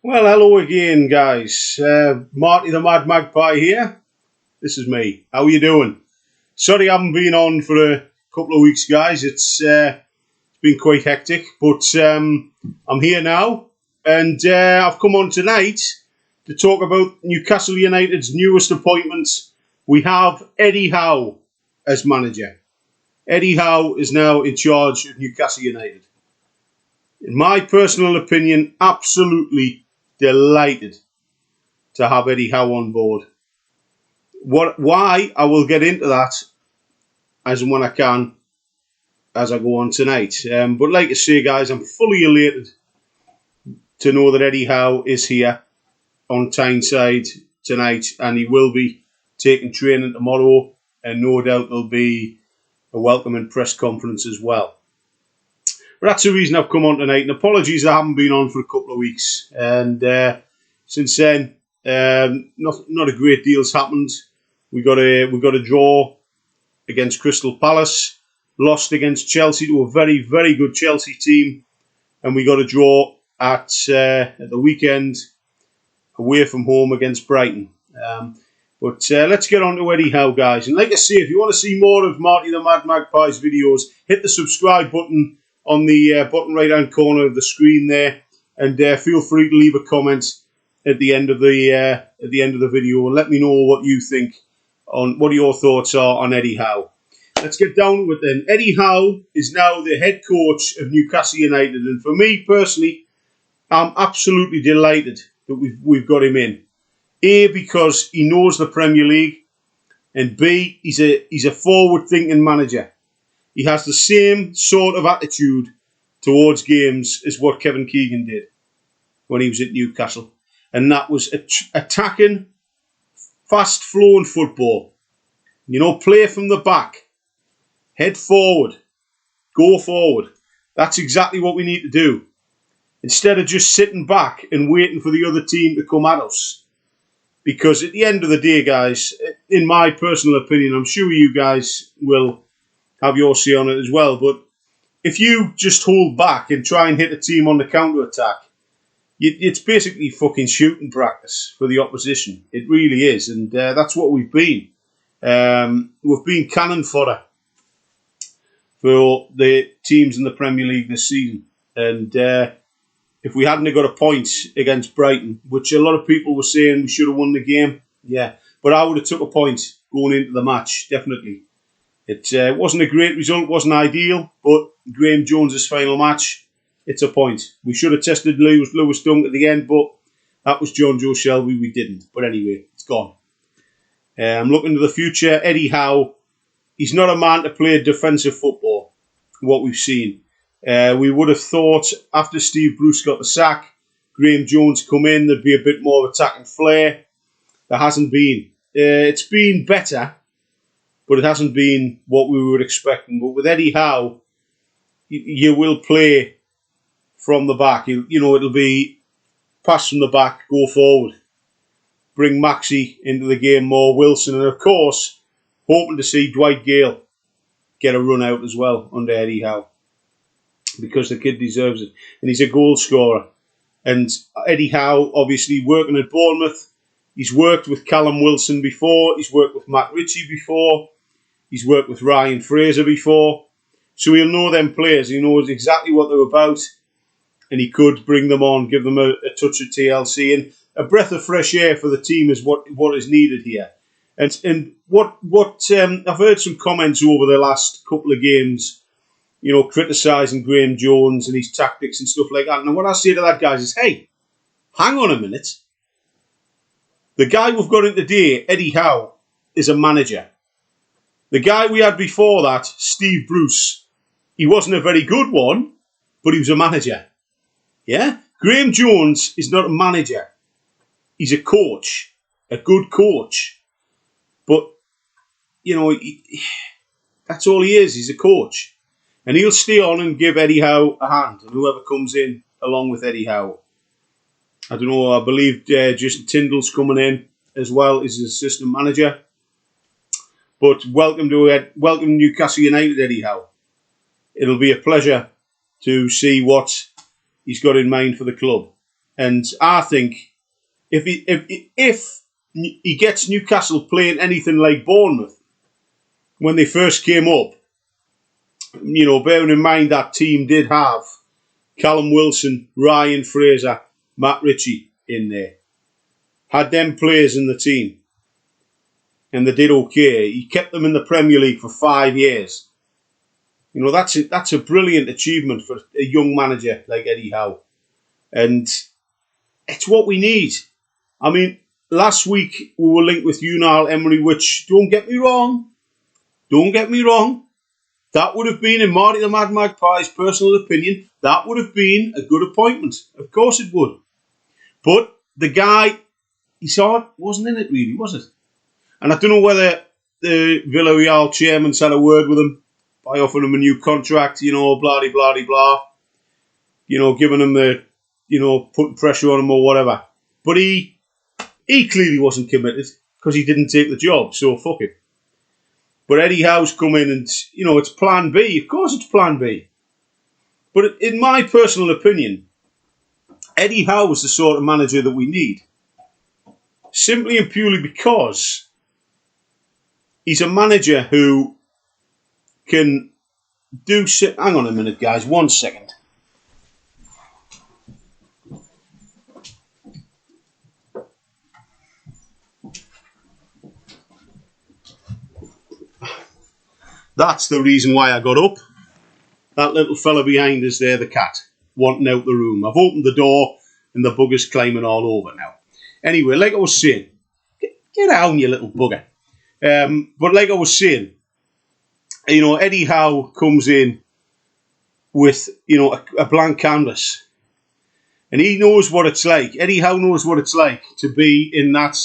Well, hello again, guys. Marty the Mad Magpie here. This is me. How are you doing? Sorry I haven't been on for a couple of weeks, guys. It's been quite hectic, but I'm here now, and I've come on tonight to talk about Newcastle United's newest appointment. We have Eddie Howe as manager. Eddie Howe is now in charge of Newcastle United. In my personal opinion, absolutely delighted to have Eddie Howe on board. Why? I will get into that as and when I can as I go on tonight. But like I say, guys, I'm fully elated to know that Eddie Howe is here on Tyneside tonight, and he will be taking training tomorrow, and no doubt there'll be a welcoming press conference as well. But that's the reason I've come on tonight. And apologies I haven't been on for a couple of weeks. And since then, not a great deal's happened. We got a draw against Crystal Palace, lost against Chelsea to a very, very good Chelsea team, and we got a draw at the weekend away from home against Brighton. But let's get on to Eddie Howe, guys. And like I say, if you want to see more of Marty the Mad Magpie's videos, hit the subscribe button on the bottom right-hand corner of the screen there, and feel free to leave a comment at the end of the video and let me know what you think on what your thoughts are on Eddie Howe. Let's get down to it then. Eddie Howe is now the head coach of Newcastle United, and for me personally, I'm absolutely delighted that we've got him in. A, because he knows the Premier League, and B, he's a forward-thinking manager. He has the same sort of attitude towards games as what Kevin Keegan did when he was at Newcastle. And that was attacking, fast-flowing football. You know, play from the back. Head forward. Go forward. That's exactly what we need to do. Instead of just sitting back and waiting for the other team to come at us. Because at the end of the day, guys, in my personal opinion, I'm sure you guys will have your say on it as well, but if you just hold back and try and hit a team on the counter-attack, it's basically fucking shooting practice for the opposition. It really is, and that's what we've been. We've been cannon fodder for the teams in the Premier League this season, and if we hadn't got a point against Brighton, which a lot of people were saying we should have won the game, yeah, but I would have took a point going into the match, definitely. It wasn't a great result, wasn't ideal, but Graham Jones's final match, it's a point. We should have tested Lewis Dunk at the end, but that was John Joe Shelby, we didn't. But anyway, it's gone. I'm looking to the future. Eddie Howe, he's not a man to play defensive football, what we've seen. We would have thought after Steve Bruce got the sack, Graham Jones come in, there'd be a bit more attacking flair. There hasn't been. It's been better, but it hasn't been what we were expecting. But with Eddie Howe, you will play from the back. It'll be pass from the back, go forward. Bring Maxi into the game more, Wilson, and of course, hoping to see Dwight Gale get a run out as well under Eddie Howe. Because the kid deserves it. And he's a goal scorer. And Eddie Howe, obviously, working at Bournemouth. He's worked with Callum Wilson before. He's worked with Matt Ritchie before. He's worked with Ryan Fraser before. So he'll know them players. He knows exactly what they're about. And he could bring them on, give them a touch of TLC. And a breath of fresh air for the team is what is needed here. And what I've heard some comments over the last couple of games, criticising Graham Jones and his tactics and stuff like that. And what I say to that, guys, is, hey, hang on a minute. The guy we've got in today, Eddie Howe, is a manager. The guy we had before that, Steve Bruce, he wasn't a very good one, but he was a manager. Yeah? Graham Jones is not a manager. He's a coach, a good coach. But, that's all he is. He's a coach. And he'll stay on and give Eddie Howe a hand, and whoever comes in along with Eddie Howe. I don't know, I believe Justin Tyndall's coming in as well as his assistant manager. But welcome Newcastle United, Eddie Howe. It'll be a pleasure to see what he's got in mind for the club. And I think if he gets Newcastle playing anything like Bournemouth when they first came up, bearing in mind that team did have Callum Wilson, Ryan Fraser, Matt Ritchie in there, had them players in the team, and they did okay. He kept them in the Premier League for 5 years. That's a brilliant achievement for a young manager like Eddie Howe. And it's what we need. I mean, last week we were linked with Unal Emery, which, don't get me wrong, that would have been, in Marty the Mad Magpie's personal opinion, that would have been a good appointment. Of course it would. But the guy, he saw it, wasn't in it really, was it? And I don't know whether the Villarreal chairman's had a word with him by offering him a new contract, blah, giving him the, putting pressure on him or whatever. But he clearly wasn't committed because he didn't take the job, so fuck it. But Eddie Howe's come in and, it's plan B. Of course it's plan B. But in my personal opinion, Eddie Howe is the sort of manager that we need. Simply and purely because he's a manager who can do... Hang on a minute, guys. 1 second. That's the reason why I got up. That little fella behind us there, the cat, wanting out the room. I've opened the door and the bugger's climbing all over now. Anyway, like I was saying, get down, you little bugger. But like I was saying, Eddie Howe comes in with, a blank canvas. And he knows what it's like. Eddie Howe knows what it's like to be in that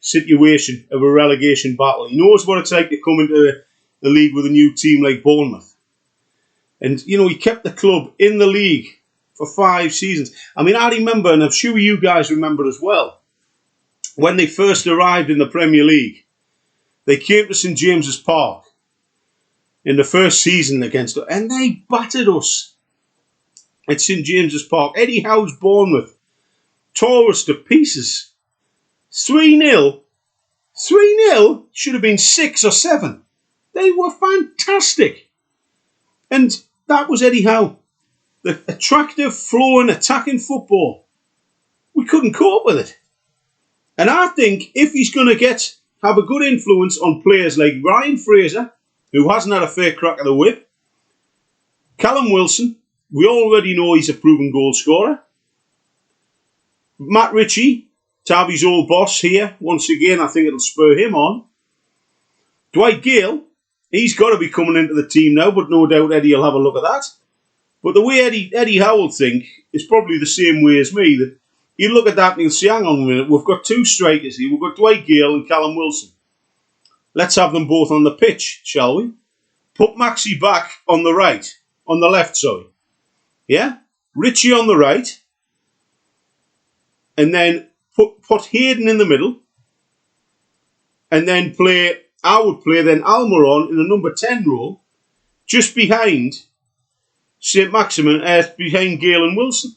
situation of a relegation battle. He knows what it's like to come into the league with a new team like Bournemouth. And, he kept the club in the league for 5 seasons. I mean, I remember, and I'm sure you guys remember as well, when they first arrived in the Premier League, they came to St James's Park in the first season against us, and they battered us at St James's Park. Eddie Howe's Bournemouth tore us to pieces. 3-0. 3-0 should have been 6 or 7. They were fantastic. And that was Eddie Howe. The attractive, flowing, attacking football. We couldn't cope with it. And I think if he's going to have a good influence on players like Ryan Fraser, who hasn't had a fair crack of the whip, Callum Wilson, we already know he's a proven goal scorer, Matt Ritchie, Tabby's old boss here, once again, I think it'll spur him on. Dwight Gale, he's got to be coming into the team now, but no doubt Eddie will have a look at that. But the way Eddie Howe will think is probably the same way as me, that he'll look at that and he'll say, hang on a minute, we've got 2 strikers here, we've got Dwight Gale and Callum Wilson. Let's have them both on the pitch, shall we? Put Maxi back on the left, sorry. Yeah? Ritchie on the right. And then put Hayden in the middle. And then I would play then Almiron in the number 10 role, just behind St Maximin, behind Gale and Wilson.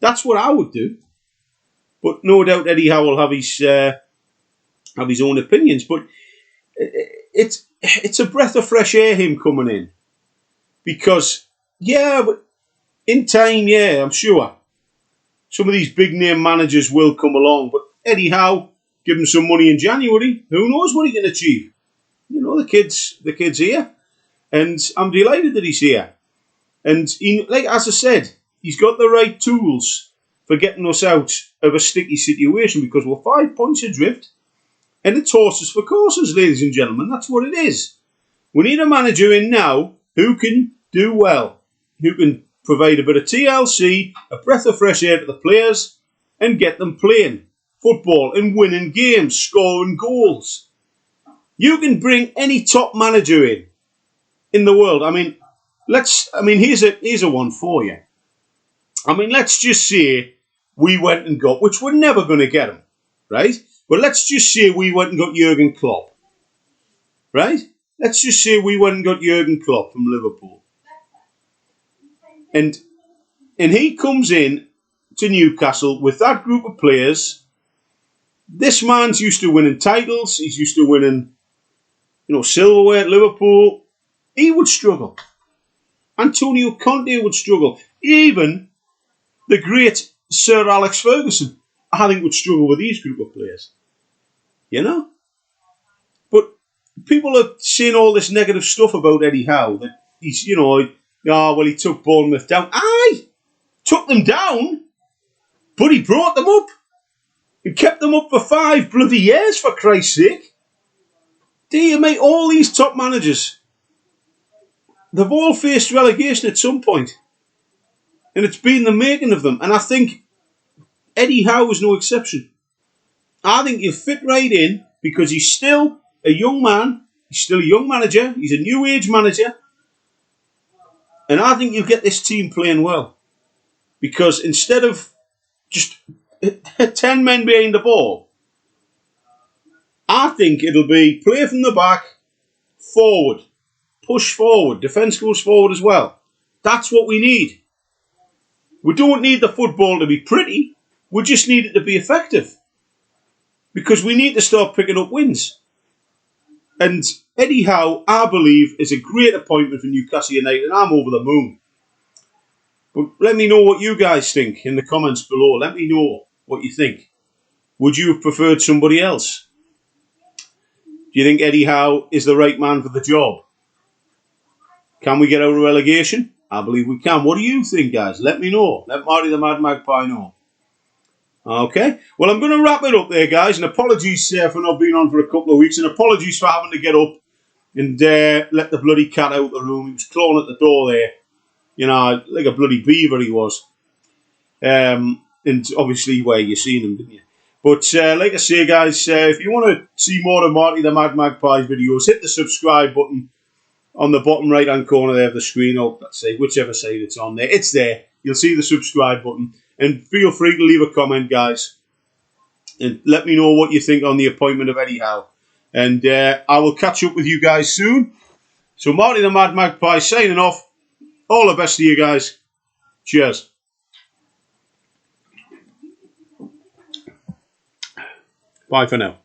That's what I would do. But no doubt Eddie Howe will have his own opinions. But it's a breath of fresh air, him coming in. Because, but in time, I'm sure, some of these big name managers will come along. But Eddie Howe, give him some money in January, who knows what he can achieve. The kid's here. And I'm delighted that he's here. And as I said, he's got the right tools for getting us out of a sticky situation, because we're 5 points adrift. And it's horses for courses, ladies and gentlemen. That's what it is. We need a manager in now who can do well, who can provide a bit of TLC, a breath of fresh air to the players, and get them playing football and winning games, scoring goals. You can bring any top manager in the world. Here's a one for you. Let's just say we went and got, which we're never going to get him, right? But let's just say we went and got Jurgen Klopp, right? Let's just say we went and got Jurgen Klopp from Liverpool. And he comes in to Newcastle with that group of players. This man's used to winning titles. He's used to winning, silverware at Liverpool. He would struggle. Antonio Conte would struggle. Even the great Sir Alex Ferguson, I think, would struggle with these group of players. But people are saying all this negative stuff about Eddie Howe. That he's, he took Bournemouth down. Aye, took them down, but he brought them up. He kept them up for 5 bloody years, for Christ's sake. Do you mate? All these top managers, they've all faced relegation at some point. And it's been the making of them. And I think Eddie Howe was no exception. I think he'll fit right in because he's still a young man. He's still a young manager. He's a new age manager. And I think you'll get this team playing well. Because instead of just 10 men behind the ball, I think it'll be play from the back, forward, push forward, defence goes forward as well. That's what we need. We don't need the football to be pretty. We just need it to be effective. Because we need to start picking up wins. And Eddie Howe, I believe, is a great appointment for Newcastle United, and I'm over the moon. But let me know what you guys think in the comments below. Let me know what you think. Would you have preferred somebody else? Do you think Eddie Howe is the right man for the job? Can we get out of relegation? I believe we can. What do you think, guys? Let me know. Let Marty the Mad Magpie know. Okay. Well, I'm going to wrap it up there, guys. And apologies for not being on for a couple of weeks. And apologies for having to get up and let the bloody cat out of the room. He was clawing at the door there. Like a bloody beaver he was. And obviously, well, you seen him, didn't you? But like I say, guys, if you want to see more of Marty the Mad Magpie's videos, hit the subscribe button on the bottom right-hand corner there of the screen, or let's say whichever side it's on there. It's there. You'll see the subscribe button. And feel free to leave a comment, guys. And let me know what you think on the appointment of Eddie Howe. And I will catch up with you guys soon. So Marty the Mad Magpie signing off. All the best to you guys. Cheers. Bye for now.